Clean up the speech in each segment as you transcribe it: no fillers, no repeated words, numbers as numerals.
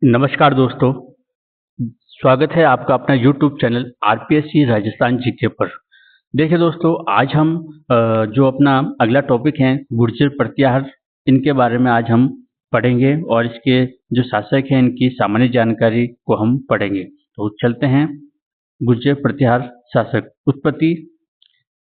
नमस्कार दोस्तों, स्वागत है आपका अपना YouTube channel RPSC Rajasthan GK पर। देखिए दोस्तों, आज हम जो अपना अगला टॉपिक है गुर्जर प्रत्याहार, इनके बारे में आज हम पढ़ेंगे और इसके जो शासक हैं इनकी सामान्य जानकारी को हम पढ़ेंगे। तो चलते हैं। गुर्जर प्रत्याहार शासक उत्पत्ति।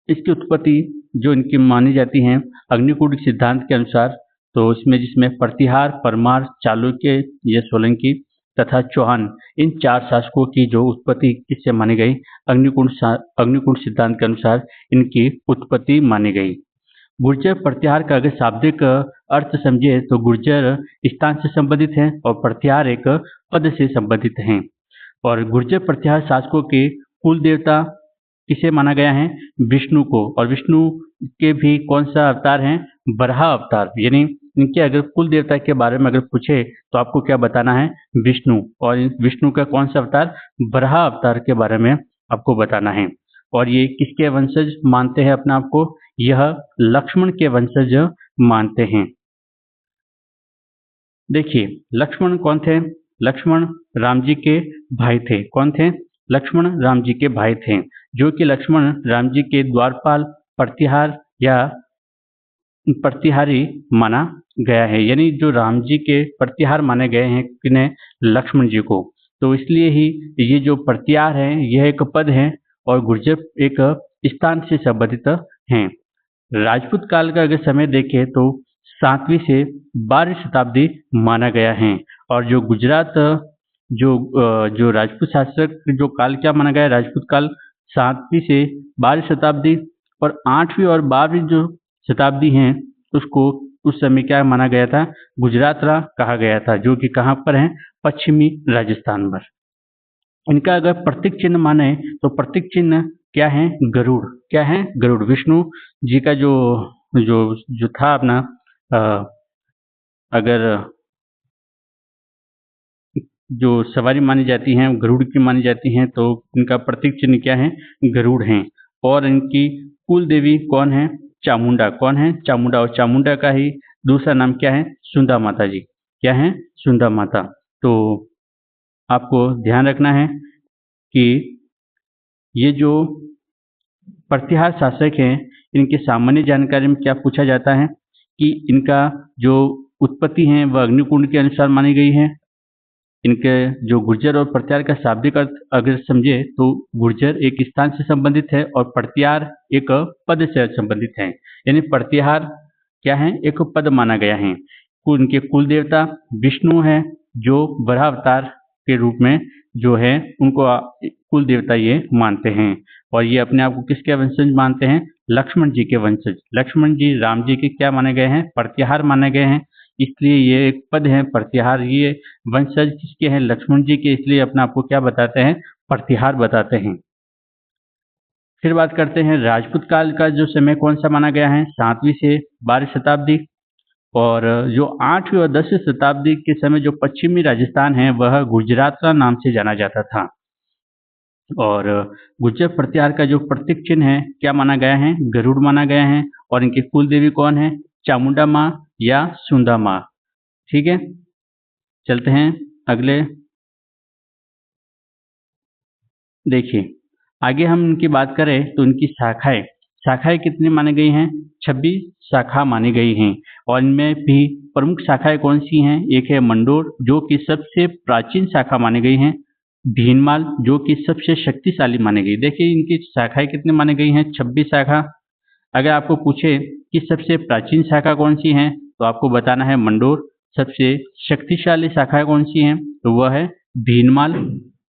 इसकी उत्पत्ति जो इनकी मानी जाती है अग्निकूट सिद्धांत के अनुसार, तो इसमें जिसमें प्रतिहार, परमार, चालुक्य, ये सोलंकी तथा चौहान, इन चार शासकों की जो उत्पत्ति किससे मानी गई, अग्निकूट सिद्धांत के अनुसार इनकी उत्पत्ति मानी गई। गुर्जर प्रत्याहार का अगर शाब्दिक अर्थ समझे तो गुर्जर स्थान से संबंधित है और प्रत्याहार एक पद से संबंधित है। और गुर्जर प्रत्याहार शासकों के कुल देवता किसे माना गया है, विष्णु को। और विष्णु के भी कौन सा अवतार है, बराह अवतार। यानी इनके अगर कुल देवता के बारे में अगर पूछे तो आपको क्या बताना है, विष्णु। और विष्णु का कौन सा अवतार, बराह अवतार के बारे में आपको बताना है। और ये किसके वंशज मानते हैं अपने आप को, यह लक्ष्मण के वंशज मानते हैं। देखिए लक्ष्मण कौन थे, लक्ष्मण राम जी के भाई थे। कौन थे, लक्ष्मण राम जी के भाई थे, जो कि लक्ष्मण राम जी के द्वारपाल, प्रतिहार या प्रतिहारी माना गया है। यानी जो राम जी के प्रतिहार माने गए हैं किन्हें, लक्ष्मण जी को। तो इसलिए ही ये जो प्रतिहार है यह एक पद है और गुर्जर एक स्थान से संबंधित हैं। राजपूत काल का अगर समय देखें तो 7वीं से 12वीं शताब्दी माना गया है। और जो गुजरात जो राजपूत शासक जो काल क्या माना गया है, राजपूत काल 7वीं से 12वीं शताब्दी। और 8वीं और 12वीं जो शताब्दी हैं उसको उस समय क्या माना गया था, गुजरात रा कहा गया था, जो कि कहाँ पर है, पश्चिमी राजस्थान पर। इनका अगर प्रतीक चिन्ह माने तो प्रतीक चिन्ह क्या है, गरुड़। क्या है, गरुड़। विष्णु जी का जो जो जो था अपना अगर जो सवारी मानी जाती हैं गरुड़ की मानी जाती हैं, तो इनका प्रतीक चिन्ह क्या है, गरुड़ हैं। और इनकी कुल देवी कौन है, चामुंडा। कौन है, चामुंडा। और चामुंडा का ही दूसरा नाम क्या है, सुंदा माता जी। क्या है, सुंदा माता। तो आपको ध्यान रखना है कि ये जो प्रतिहार शासक हैं इनकी सामान्य जानकारी में क्या पूछा जाता है कि इनका जो उत्पत्ति है वह अग्निकुंड के अनुसार मानी गई है। इनके जो गुर्जर और प्रत्याहार का शाब्दिक अर्थ अगर समझे तो गुर्जर एक स्थान से संबंधित है और प्रत्याहार एक पद से संबंधित है। यानी प्रत्याहार क्या है, एक पद माना गया है। उनके कुल देवता विष्णु है, जो बराह अवतार के रूप में जो है उनको कुल देवता ये मानते हैं। और ये अपने आप को किसके वंशज मानते हैं, लक्ष्मण जी के वंशज। लक्ष्मण जी राम जी के क्या माने गए हैं, प्रत्याहार माने गए हैं। इसलिए ये एक पद है प्रतिहार। ये वंशज किसके हैं, लक्ष्मण जी के, इसलिए अपने आपको क्या बताते हैं, प्रतिहार बताते हैं। फिर बात करते हैं राजपूत काल का जो समय कौन सा माना गया है, 7वीं से 12वीं शताब्दी। और जो 8वीं और 10वीं शताब्दी के समय जो पश्चिमी राजस्थान है वह गुजरात का नाम से जाना जाता था। और गुर्जर प्रत्याहार का जो प्रतीक चिन्ह है क्या माना गया है, गरुड़ माना गया है। और इनकी कुल देवी कौन है, चामुंडा माँ या सुंदा माँ। ठीक है, चलते हैं अगले। देखिए आगे हम इनकी बात करें तो इनकी शाखाएं शाखाएं कितनी मानी गई हैं, 26 शाखा मानी गई हैं। और इनमें भी प्रमुख शाखाएं कौन सी हैं, एक है मंडोर जो कि सबसे प्राचीन शाखा मानी गई हैं, भीनमाल जो कि सबसे शक्तिशाली मानी गई। देखिए इनकी शाखाएं कितनी मानी गई हैं, 26 शाखा। अगर आपको पूछे कि सबसे प्राचीन शाखा कौन सी है तो आपको बताना है मंडोर। सबसे शक्तिशाली शाखा कौन सी है तो वह है भीनमाल।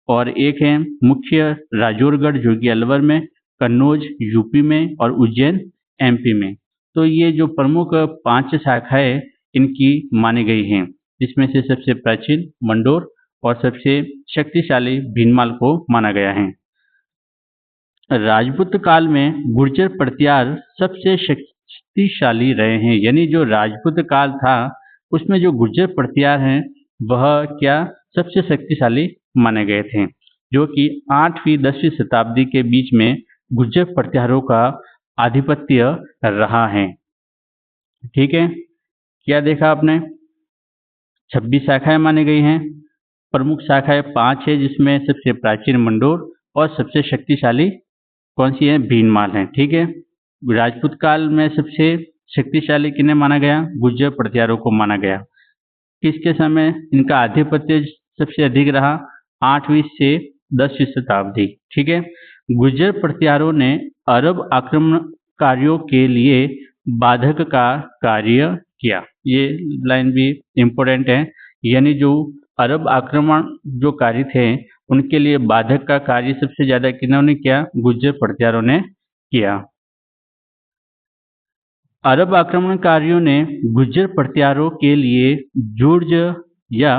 और एक है मुख्य राजौरगढ़ जो कि अलवर में, कन्नौज यूपी में और उज्जैन एमपी में। तो ये जो प्रमुख 5 शाखाएं इनकी मानी गई हैं, जिसमें से सबसे प्राचीन मंडोर और सबसे शक्तिशाली भीनमाल को माना गया है। राजपूत काल में गुर्जर प्रतिहार सबसे शक्तिशाली रहे हैं। यानी जो राजपूत काल था उसमें जो गुर्जर प्रतिहार हैं वह क्या सबसे शक्तिशाली माने गए थे, जो कि 8वीं 10वीं शताब्दी के बीच में गुर्जर प्रतिहारों का आधिपत्य रहा है। ठीक है, क्या देखा आपने, 26 शाखाएं मानी गई हैं प्रमुख शाखाएं 5 है, जिसमें सबसे प्राचीन मंडोर और सबसे शक्तिशाली कौन सी है? भीनमाल है। ठीक है। राजपूत काल में सबसे शक्तिशाली किन्हें माना गया? गुर्जर प्रतिहारों को माना गया। किसके समय इनका आधिपत्य सबसे अधिक रहा? 8वीं से 10वीं शताब्दी। ठीक है। गुर्जर प्रतिहारों ने अरब आक्रमणकारियों के लिए बाधक का कार्य किया। ये लाइन भी इम्पोर्टेंट है, यानी जो अरब आक्रमण जो कार्य थे उनके लिए बाधक का कार्य सबसे ज्यादा किन्होंने किया? गुर्जर प्रतिहारों ने किया। अरब आक्रमणकारियों ने गुर्जर प्रतिहारों के लिए जुर्ज या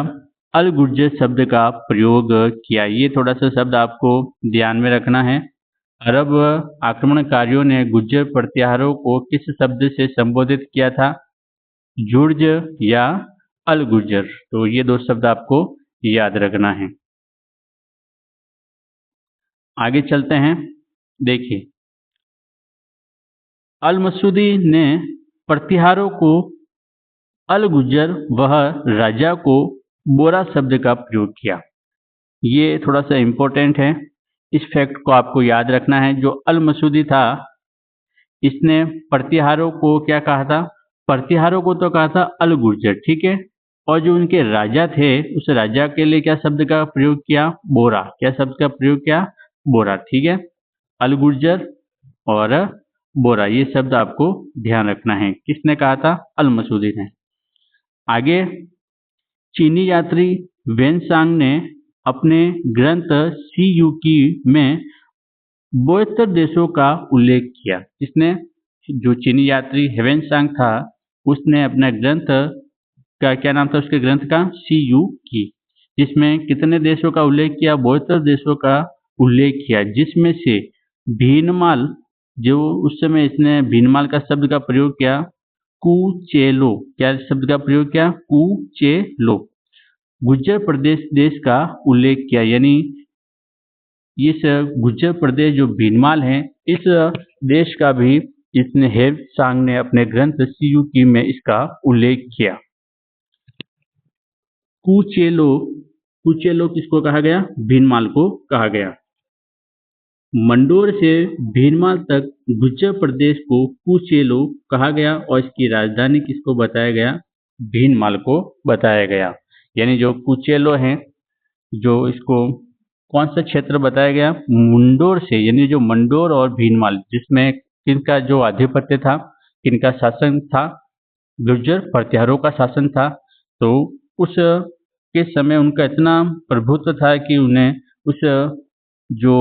अल गुर्जर शब्द का प्रयोग किया। ये थोड़ा सा शब्द आपको ध्यान में रखना है। अरब आक्रमणकारियों ने गुर्जर प्रतिहारों को किस शब्द से संबोधित किया था? जुर्ज या अल गुर्जर। तो ये दो शब्द आपको याद रखना है। आगे चलते हैं। देखिए, अल मसूदी ने प्रतिहारों को अल गुर्जर वह राजा को बोरा शब्द का प्रयोग किया। ये थोड़ा सा इम्पोर्टेंट है, इस फैक्ट को आपको याद रखना है। जो अल मसूदी था इसने प्रतिहारों को क्या कहा था? प्रतिहारों को तो कहा था अल गुर्जर। ठीक है। और जो उनके राजा थे उस राजा के लिए क्या शब्द का प्रयोग किया? बोरा। क्या शब्द का प्रयोग किया? बोरा। ठीक है। अल गुर्जर और बोरा, ये शब्द आपको ध्यान रखना है। किसने कहा था? अल मसूदी ने। आगे, चीनी यात्री वेनसांग ने अपने ग्रंथ सी युकी में 72 देशों का उल्लेख किया। इसने, जो चीनी यात्री हेवेनसांग था उसने अपना ग्रंथ का क्या नाम था? उसके ग्रंथ का सी युकी, जिसमें कितने देशों का उल्लेख किया? 72 देशों का उल्लेख किया, जिसमें से भीनमाल, जो उस समय इसने भीनमाल का शब्द का प्रयोग किया कुचेलो। क्या शब्द का प्रयोग किया? कुचेलो। गुर्जर प्रदेश देश का उल्लेख किया, यानी इस गुर्जर प्रदेश जो भीनमाल है इस देश का भी इसने हेवत्सांग ने अपने ग्रंथ सीयुकी में इसका उल्लेख किया। कुचेलो, कुचेलो किसको कहा गया? भीनमाल को कहा गया। मंडोर से भीनमाल तक गुर्जर प्रदेश को कुचेलो कहा गया और इसकी राजधानी किसको बताया गया? भीनमाल को बताया गया। यानी जो कुचेलो है, जो इसको कौन सा क्षेत्र बताया गया? मंडोर से, यानी जो मंडोर और भीनमाल, जिसमें किनका जो आधिपत्य था, किनका शासन था? गुर्जर प्रतिहारों का शासन था। तो उस के समय उनका इतना प्रभुत्व था कि उन्हें उस जो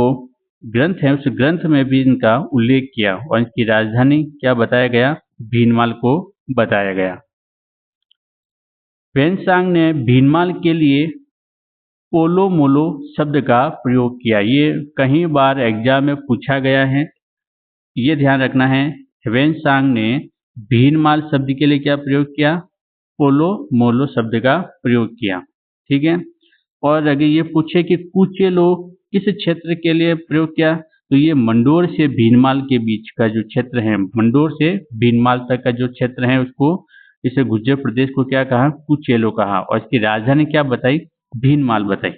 ग्रंथ है उस ग्रंथ में भी इनका उल्लेख किया और इसकी राजधानी क्या बताया गया? भीनमाल को बताया गया। वेनसांग ने भीनमाल के लिए पोलो मोलो शब्द का प्रयोग किया। ये कई बार एग्जाम में पूछा गया है, ये ध्यान रखना है। वेनसांग ने भीनमाल शब्द के लिए क्या प्रयोग किया? पोलो मोलो शब्द का प्रयोग किया। ठीक है। और अगर ये पूछे कि कुचेलो किस क्षेत्र के लिए प्रयोग किया, तो ये मंडोर से भीनमाल के बीच का जो क्षेत्र है, मंडोर से भीनमाल तक का जो क्षेत्र है उसको, इसे गुर्जर प्रदेश को क्या कहा? कुचेलो कहा। और इसकी राजधानी क्या बताई? भीनमाल बताई।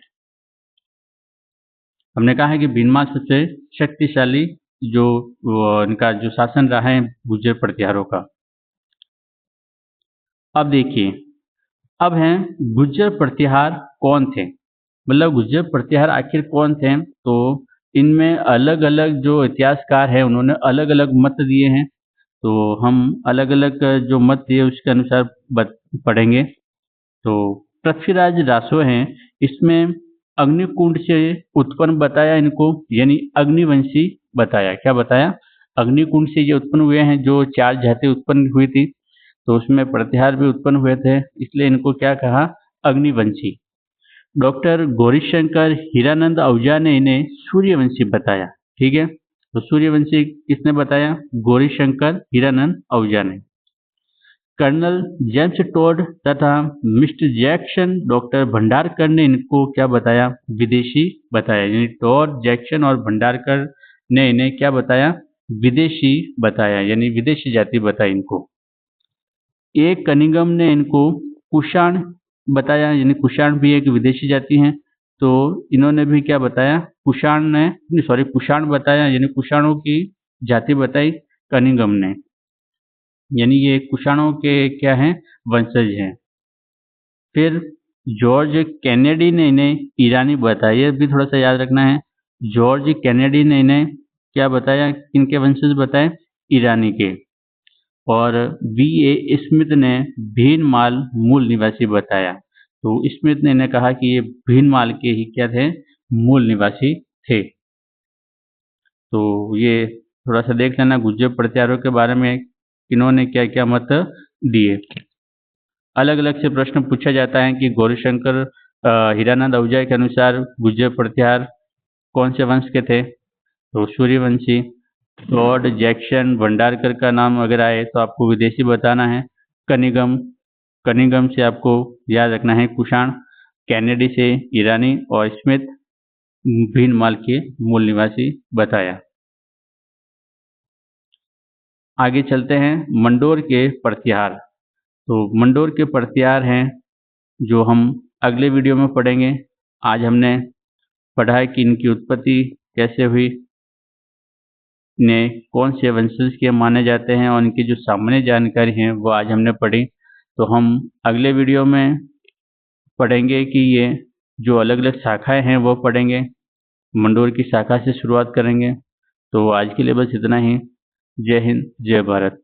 हमने कहा है कि भीनमाल सबसे शक्तिशाली जो इनका जो शासन रहा है गुर्जर प्रतिहारों का। अब देखिए, अब हैं गुर्जर प्रतिहार कौन थे, मतलब गुर्जर प्रतिहार आखिर कौन थे? तो इनमें अलग अलग जो इतिहासकार हैं उन्होंने अलग अलग मत दिए हैं। तो हम अलग अलग जो मत दिए उसके अनुसार पढ़ेंगे। तो पृथ्वीराज रासो हैं, इसमें अग्निकुंड से उत्पन्न बताया इनको, यानी अग्निवंशी बताया। क्या बताया? अग्निकुंड से ये उत्पन्न हुए हैं, जो 4 जाति उत्पन्न हुई थी तो उसमें प्रतिहार भी उत्पन्न हुए थे, इसलिए इनको क्या कहा? अग्निवंशी। डॉक्टर गौरीशंकर हीरानंद आहूजा ने इन्हें सूर्यवंशी बताया। ठीक है। तो सूर्यवंशी किसने बताया? गौरीशंकर हीरानंद आहूजा ने। कर्नल जेम्स टॉड तथा मिस्टर जैक्सन डॉक्टर भंडारकर ने इनको क्या बताया? विदेशी बताया। यानी टॉड, जैक्सन और भंडारकर ने इन्हें क्या बताया? विदेशी बताया, यानी विदेशी जाति बताई इनको। ए कनिंगम ने इनको कुषाण बताया, यानी कुषाण भी एक विदेशी जाति है। तो इन्होंने भी क्या बताया, कुषाण बताया, यानी कुषाणों की जाति बताई कनिंघम ने, यानी ये कुषाणों के क्या हैं, वंशज हैं। फिर जॉर्ज कैनेडी ने इन्हें ईरानी बताया, ये भी थोड़ा सा याद रखना है। जॉर्ज कैनेडी ने इन्हें क्या बताया, किनके वंशज बताए, ईरानी के। और V.A. स्मिथ ने भीनमाल मूल निवासी बताया। तो स्मिथ ने इन्हें कहा कि ये भीनमाल के ही क्या थे, मूल निवासी थे। तो ये थोड़ा सा देख लेना गुज्जर प्रत्यारों के बारे में इन्होंने क्या क्या मत दिए। अलग अलग से प्रश्न पूछा जाता है कि गौरीशंकर हीरानंद अहुजा के अनुसार गुज्जर प्रत्यार कौन से वंश के थे, तो सूर्यवंशी। लॉर्ड जैक्सन भंडारकर का नाम अगर आए तो आपको विदेशी बताना है। कनिंघम से आपको याद रखना है कुषाण, कैनेडी से ईरानी, और स्मिथ भीनमाल के मूल निवासी बताया। आगे चलते हैं मंडोर के प्रत्यार। तो मंडोर के प्रत्यार हैं जो हम अगले वीडियो में पढ़ेंगे। आज हमने पढ़ा है कि इनकी उत्पत्ति कैसे हुई, ने कौन से वंशज के माने जाते हैं, और इनकी जो सामान्य जानकारी है वो आज हमने पढ़ी। तो हम अगले वीडियो में पढ़ेंगे कि ये जो अलग अलग शाखाएं हैं वो पढ़ेंगे, मंडोर की शाखा से शुरुआत करेंगे। तो आज के लिए बस इतना ही। जय हिंद, जय भारत।